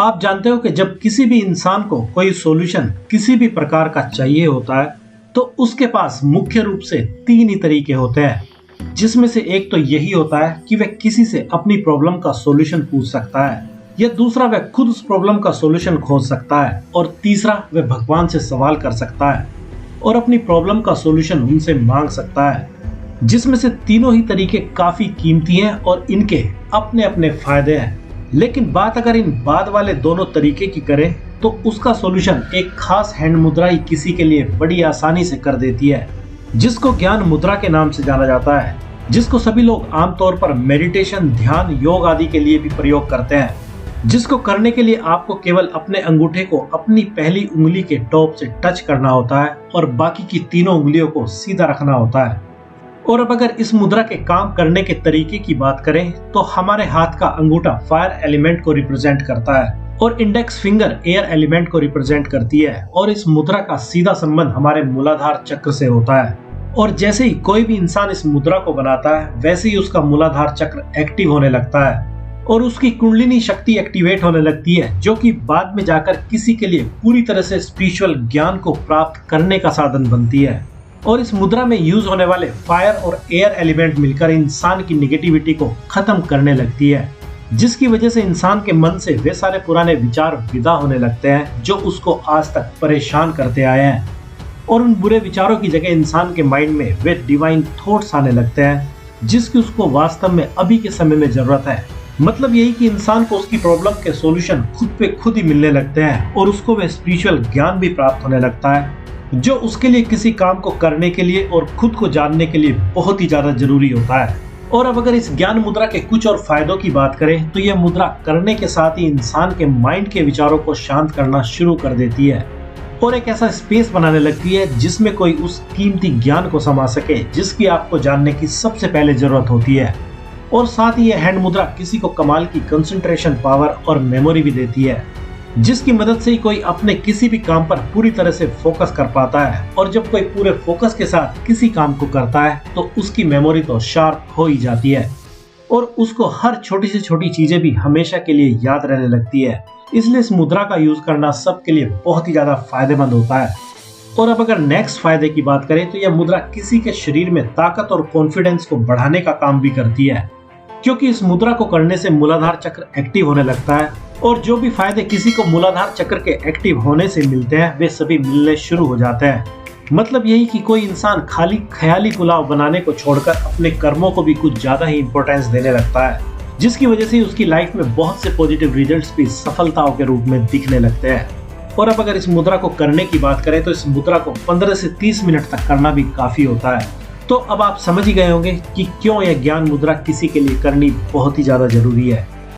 आप जानते हो कि जब किसी भी इंसान को कोई सॉल्यूशन किसी भी प्रकार का चाहिए होता है तो उसके पास मुख्य रूप से तीन ही तरीके होते हैं, जिसमें से एक तो यही होता है कि वह किसी से अपनी प्रॉब्लम का सॉल्यूशन पूछ सकता है, या दूसरा वह खुद उस प्रॉब्लम का सॉल्यूशन खोज सकता है, और तीसरा वह भगवान से सवाल कर सकता है और अपनी प्रॉब्लम का सॉल्यूशन उनसे मांग सकता है। जिसमें से तीनों ही तरीके काफी कीमती हैं और इनके अपने अपने फायदे हैं। लेकिन बात अगर इन बाद वाले दोनों तरीके की करें तो उसका सॉल्यूशन एक खास हैंड मुद्रा ही किसी के लिए बड़ी आसानी से कर देती है, जिसको ज्ञान मुद्रा के नाम से जाना जाता है, जिसको सभी लोग आमतौर पर मेडिटेशन, ध्यान, योग आदि के लिए भी प्रयोग करते हैं। जिसको करने के लिए आपको केवल अपने अंगूठे को अपनी पहली उंगली के टॉप से टच करना होता है और बाकी की तीनों उंगलियों को सीधा रखना होता है। और अब अगर इस मुद्रा के काम करने के तरीके की बात करें तो हमारे हाथ का अंगूठा फायर एलिमेंट को रिप्रेजेंट करता है और इंडेक्स फिंगर एयर एलिमेंट को रिप्रेजेंट करती है, और इस मुद्रा का सीधा संबंध हमारे मूलाधार चक्र से होता है। और जैसे ही कोई भी इंसान इस मुद्रा को बनाता है वैसे ही उसका मूलाधार चक्र एक्टिव होने लगता है और उसकी कुंडलिनी शक्ति एक्टिवेट होने लगती है, जो कि बाद में जाकर किसी के लिए पूरी तरह से स्पिरिचुअल ज्ञान को प्राप्त करने का साधन बनती है। और इस मुद्रा में यूज होने वाले फायर और एयर एलिमेंट मिलकर इंसान की नेगेटिविटी को खत्म करने लगती है, जिसकी वजह से इंसान के मन से वे सारे पुराने विचार विदा होने लगते हैं जो उसको आज तक परेशान करते आए हैं, और उन बुरे विचारों की जगह इंसान के माइंड में वे डिवाइन थॉट्स आने लगते हैं, जिसकी उसको वास्तव में अभी के समय में जरूरत है। मतलब यही कि इंसान को उसकी प्रॉब्लम के सॉल्यूशन खुद पे खुद ही मिलने लगते हैं और उसको वह स्पिरिचुअल ज्ञान भी प्राप्त होने लगता है, जो उसके लिए किसी काम को करने के लिए और खुद को जानने के लिए बहुत ही ज्यादा जरूरी होता है। और अब अगर इस ज्ञान मुद्रा के कुछ और फायदों की बात करें तो यह मुद्रा करने के साथ ही इंसान के माइंड के विचारों को शांत करना शुरू कर देती है और एक ऐसा स्पेस बनाने लगती है जिसमें कोई उस कीमती ज्ञान को समा सके जिसकी आपको जानने की सबसे पहले जरूरत होती है। और साथ ही यह हैंड मुद्रा किसी को कमाल की कंसंट्रेशन पावर और मेमोरी भी देती है, जिसकी मदद से ही कोई अपने किसी भी काम पर पूरी तरह से फोकस कर पाता है। और जब कोई पूरे फोकस के साथ किसी काम को करता है तो उसकी मेमोरी तो शार्प हो ही जाती है और उसको हर छोटी से छोटी चीजें भी हमेशा के लिए याद रहने लगती है। इसलिए इस मुद्रा का यूज करना सबके लिए बहुत ही ज्यादा फायदेमंद होता है। और अब अगर नेक्स्ट फायदे की बात करें तो यह मुद्रा किसी के शरीर में ताकत और कॉन्फिडेंस को बढ़ाने का काम भी करती है, क्योंकि इस मुद्रा को करने से मूलाधार चक्र एक्टिव होने लगता है और जो भी फायदे किसी को मूलाधार चक्र के एक्टिव होने से मिलते हैं वे सभी मिलने शुरू हो जाते हैं। मतलब यही कि कोई इंसान खाली ख्याली पुलाव बनाने को छोड़कर अपने कर्मों को भी कुछ ज्यादा ही इंपॉर्टेंस देने लगता है, जिसकी वजह से उसकी लाइफ में बहुत से पॉजिटिव रिजल्ट्स भी सफलताओं के रूप में दिखने लगते हैं। और अब अगर इस मुद्रा को करने की बात करें तो इस मुद्रा को 15 से 30 मिनट तक करना भी काफी होता है। तो अब आप समझ ही गए होंगे कि क्यों यह ज्ञान मुद्रा किसी के लिए करनी बहुत ही ज्यादा जरूरी है।